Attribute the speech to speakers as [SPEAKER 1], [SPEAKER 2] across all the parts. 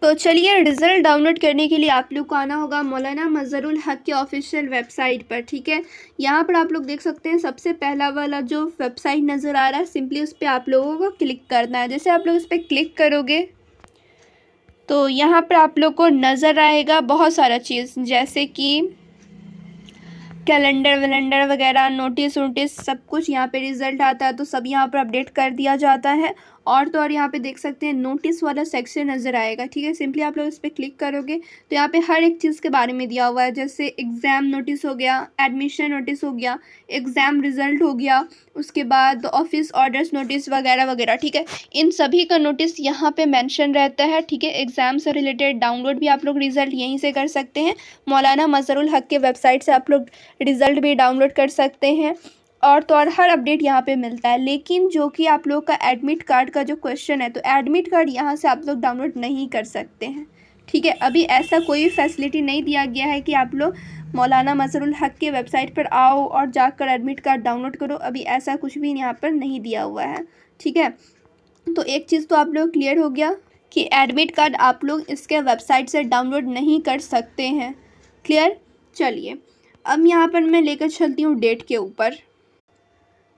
[SPEAKER 1] तो चलिए, result download करने के लिए आप लोग को आना होगा मौलाना मज़हरुल हक़ के ऑफिशियल वेबसाइट पर। ठीक है, यहाँ पर आप लोग देख सकते हैं सबसे पहला वाला जो वेबसाइट नज़र आ रहा है, सिंपली उस पर आप लोगों को क्लिक करना है। जैसे आप लोग उस पर क्लिक करोगे तो यहाँ पर आप लोग को नज़र आएगा बहुत सारा चीज़, जैसे कि कैलेंडर वैलेंडर वगैरह, नोटिस वोटिस, सब कुछ यहाँ पे रिज़ल्ट आता है तो सब यहाँ पर अपडेट कर दिया जाता है। और तो और यहाँ पे देख सकते हैं नोटिस वाला सेक्शन नज़र आएगा। ठीक है, सिंपली आप लोग इस पर क्लिक करोगे तो यहाँ पे हर एक चीज़ के बारे में दिया हुआ है, जैसे एग्ज़ाम नोटिस हो गया, एडमिशन नोटिस हो गया, एग्ज़ाम रिज़ल्ट हो गया, उसके बाद ऑफिस ऑर्डर्स नोटिस वगैरह वगैरह। ठीक है, इन सभी का नोटिस यहाँ पे मेंशन रहता है। ठीक है, एग्ज़ाम से रिलेटेड डाउनलोड भी आप लोग रिज़ल्ट यहीं से कर सकते हैं। मौलाना मज़हरुल हक़ के वेबसाइट से आप लोग रिज़ल्ट भी डाउनलोड कर सकते हैं। और तो और हर अपडेट यहाँ पे मिलता है। लेकिन जो कि आप लोग का एडमिट कार्ड का जो क्वेश्चन है, तो एडमिट कार्ड यहाँ से आप लोग डाउनलोड नहीं कर सकते हैं। ठीक है, अभी ऐसा कोई फैसिलिटी नहीं दिया गया है कि आप लोग मौलाना मज़हरुल हक़ के वेबसाइट पर आओ और जाकर एडमिट कार्ड डाउनलोड करो। अभी ऐसा कुछ भी यहाँ पर नहीं दिया हुआ है। ठीक है, तो एक चीज़ तो आप लोग क्लियर हो गया कि एडमिट कार्ड आप लोग इसके वेबसाइट से डाउनलोड नहीं कर सकते हैं। क्लियर। चलिए, अब यहाँ पर मैं लेकर चलती हूँ डेट के ऊपर।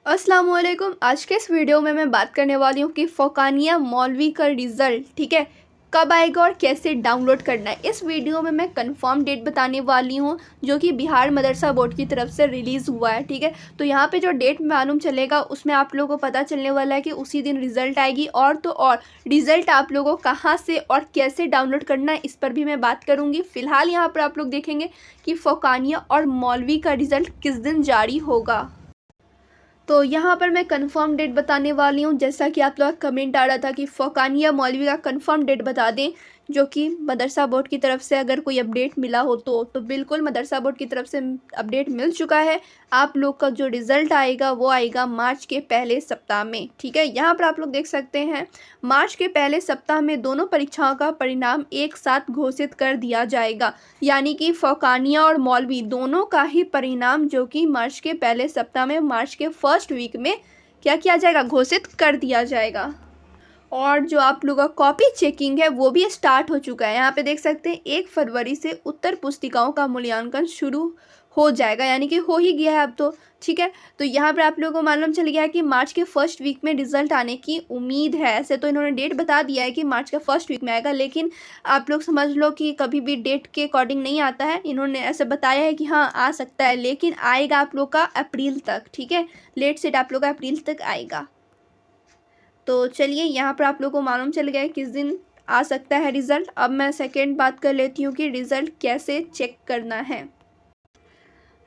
[SPEAKER 1] अस्सलाम वालेकुम। आज के इस वीडियो में मैं बात करने वाली हूँ कि फ़ौक़ानिया मौलवी का रिज़ल्ट, ठीक है, कब आएगा और कैसे डाउनलोड करना है। इस वीडियो में मैं कंफर्म डेट बताने वाली हूँ जो कि बिहार मदरसा बोर्ड की तरफ से रिलीज़ हुआ है। ठीक है, तो यहाँ पे जो डेट मालूम चलेगा उसमें आप लोगों को पता चलने वाला है कि उसी दिन रिज़ल्ट आएगी। और तो और रिज़ल्ट आप लोगों को कहाँ से और कैसे डाउनलोड करना है इस पर भी मैं बात करूँगी। फ़िलहाल यहाँ पर आप लोग देखेंगे कि फ़ौक़ानिया और मौलवी का रिज़ल्ट किस दिन जारी होगा। तो यहाँ पर मैं कंफर्म डेट बताने वाली हूँ। जैसा कि आप लोग का कमेंट आ रहा था कि फ़ौक़ानिया मौलवी का कंफर्म डेट बता दें, जो कि मदरसा बोर्ड की तरफ से अगर कोई अपडेट मिला हो तो बिल्कुल मदरसा बोर्ड की तरफ से अपडेट मिल चुका है। आप लोग का जो रिज़ल्ट आएगा वो आएगा मार्च के पहले सप्ताह में। ठीक है, यहाँ पर आप लोग देख सकते हैं मार्च के पहले सप्ताह में दोनों परीक्षाओं का परिणाम एक साथ घोषित कर दिया जाएगा। यानी कि फ़ौक़ानिया और मौलवी दोनों का ही परिणाम जो कि मार्च के पहले सप्ताह में, मार्च के फर्स्ट वीक में क्या किया जाएगा, घोषित कर दिया जाएगा। और जो आप लोगों का कॉपी चेकिंग है वो भी स्टार्ट हो चुका है। यहाँ पे देख सकते हैं 1 फरवरी से उत्तर पुस्तिकाओं का मूल्यांकन शुरू हो जाएगा, यानी कि हो ही गया है अब तो। ठीक है, तो यहाँ पर आप लोगों को मालूम चल गया है कि मार्च के फर्स्ट वीक में रिज़ल्ट आने की उम्मीद है। ऐसे तो इन्होंने डेट बता दिया है कि मार्च के फर्स्ट वीक में आएगा, लेकिन आप लोग समझ लो कि कभी भी डेट के अकॉर्डिंग नहीं आता है। इन्होंने ऐसे बताया है कि हाँ आ सकता है, लेकिन आएगा आप लोग का अप्रैल तक। ठीक है, लेट सेट आप लोग का अप्रैल तक आएगा। तो चलिए, यहाँ पर आप लोगों को मालूम चल गया है किस दिन आ सकता है रिज़ल्ट। अब मैं सेकेंड बात कर लेती हूँ कि रिज़ल्ट कैसे चेक करना है।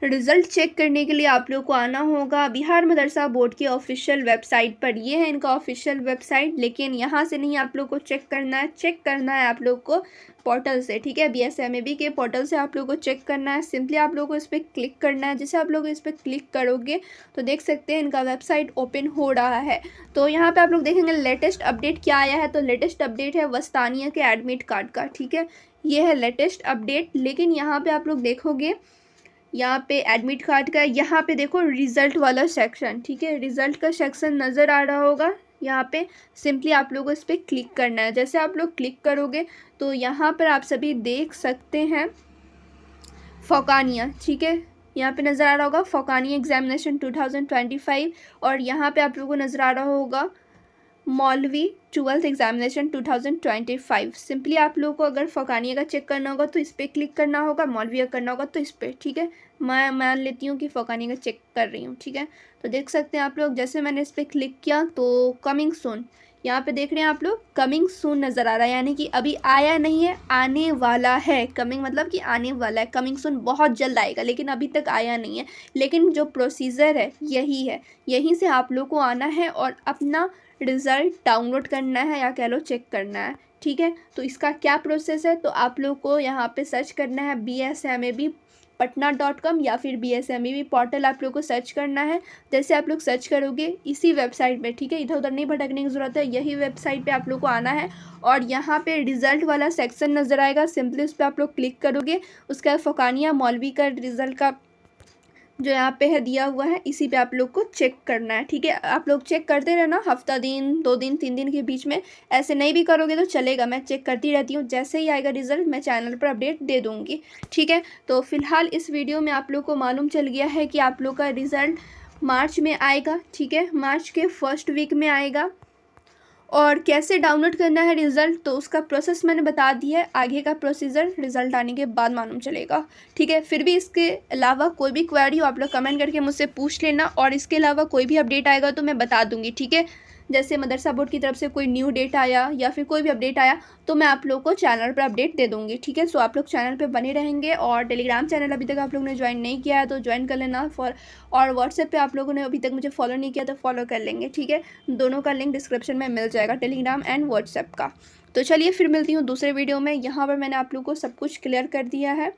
[SPEAKER 1] रिज़ल्ट चेक करने के लिए आप लोग को आना होगा बिहार मदरसा बोर्ड की ऑफिशियल वेबसाइट पर। ये है इनका ऑफिशियल वेबसाइट, लेकिन यहाँ से नहीं आप लोग को चेक करना है। चेक करना है आप लोग को पोर्टल से। ठीक है, BSMAB के पोर्टल से आप लोग को चेक करना है। सिंपली आप लोग को इस पर क्लिक करना है। जैसे आप लोग इस पर क्लिक करोगे तो देख सकते हैं इनका वेबसाइट ओपन हो रहा है। तो यहाँ पे आप लोग देखेंगे लेटेस्ट अपडेट क्या आया है। तो लेटेस्ट अपडेट है वस्तानिया के एडमिट कार्ड का। ठीक है, ये है लेटेस्ट अपडेट। लेकिन यहाँ पे आप लोग देखोगे, यहाँ पे एडमिट कार्ड का, यहाँ पे देखो रिज़ल्ट वाला सेक्शन। ठीक है, रिज़ल्ट का सेक्शन नज़र आ रहा होगा यहाँ पे। सिंपली आप लोगों को इस पर क्लिक करना है। जैसे आप लोग क्लिक करोगे तो यहाँ पर आप सभी देख सकते हैं फ़ौक़ानिया। ठीक है, यहाँ पे नज़र आ रहा होगा फ़ौक़ानिया एग्जामिनेशन 2025। और यहाँ पे आप लोगों को नज़र आ रहा होगा मौलवी 12th एग्जामिनेशन 2025। सिंपली आप लोगों को अगर फ़ौक़ानिया का चेक करना होगा तो इस पर क्लिक करना होगा, मौलवी का करना होगा तो इस पर। ठीक है, मैं मान लेती हूँ कि फ़ौक़ानिया का चेक कर रही हूँ। ठीक है, तो देख सकते हैं आप लोग, जैसे मैंने इस पर क्लिक किया तो कमिंग सून, यहाँ पे देख रहे हैं आप लोग कमिंग सून नज़र आ रहा है, यानी कि अभी आया नहीं है, आने वाला है। कमिंग मतलब कि आने वाला है, कमिंग सून बहुत जल्द आएगा, लेकिन अभी तक आया नहीं है। लेकिन जो प्रोसीजर है यही है, यहीं से आप लोग को आना है और अपना रिज़ल्ट डाउनलोड करना है, या कह लो चेक करना है। ठीक है, तो इसका क्या प्रोसेस है, तो आप लोग को यहाँ पे सर्च करना है BSMAB-patna.com या फिर BSMAB पोर्टल आप लोग को सर्च करना है। जैसे आप लोग सर्च करोगे इसी वेबसाइट पे, ठीक है, इधर उधर नहीं भटकने की ज़रूरत है, यही वेबसाइट पे आप लोग को आना है। और यहाँ पे रिज़ल्ट वाला सेक्शन नज़र आएगा, सिंपली उस पर आप लोग क्लिक करोगे। उसका फ़ौक़ानिया मौलवी का रिज़ल्ट का जो यहाँ पे है दिया हुआ है, इसी पे आप लोग को चेक करना है। ठीक है, आप लोग चेक करते रहना, हफ्ता दिन, 2 दिन, 3 दिन के बीच में। ऐसे नहीं भी करोगे तो चलेगा, मैं चेक करती रहती हूँ। जैसे ही आएगा रिजल्ट मैं चैनल पर अपडेट दे दूँगी। ठीक है, तो फिलहाल इस वीडियो में आप लोग को मालूम चल गया है कि आप लोग का रिज़ल्ट मार्च में आएगा। ठीक है, मार्च के फर्स्ट वीक में आएगा। और कैसे डाउनलोड करना है रिज़ल्ट, तो उसका प्रोसेस मैंने बता दिया है। आगे का प्रोसीजर रिज़ल्ट आने के बाद मालूम चलेगा। ठीक है, फिर भी इसके अलावा कोई भी क्वेरी हो आप लोग कमेंट करके मुझसे पूछ लेना, और इसके अलावा कोई भी अपडेट आएगा तो मैं बता दूंगी। ठीक है, जैसे मदरसा बोर्ड की तरफ से कोई न्यू डेट आया या फिर कोई भी अपडेट आया तो मैं आप लोग को चैनल पर अपडेट दे दूंगी। ठीक है, सो आप लोग चैनल पे बने रहेंगे। और टेलीग्राम चैनल अभी तक आप लोगों ने ज्वाइन नहीं किया है तो ज्वाइन कर लेना। और व्हाट्सएप पे आप लोगों ने अभी तक मुझे फॉलो नहीं किया तो फॉलो कर लेंगे। ठीक है, दोनों का लिंक डिस्क्रिप्शन में मिल जाएगा, टेलीग्राम एंड व्हाट्सएप का। तो चलिए फिर मिलती हूँ दूसरे वीडियो में। यहाँ पर मैंने आप लोग को सब कुछ क्लियर कर दिया है,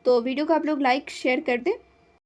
[SPEAKER 1] तो वीडियो को आप लोग लाइक शेयर कर दें।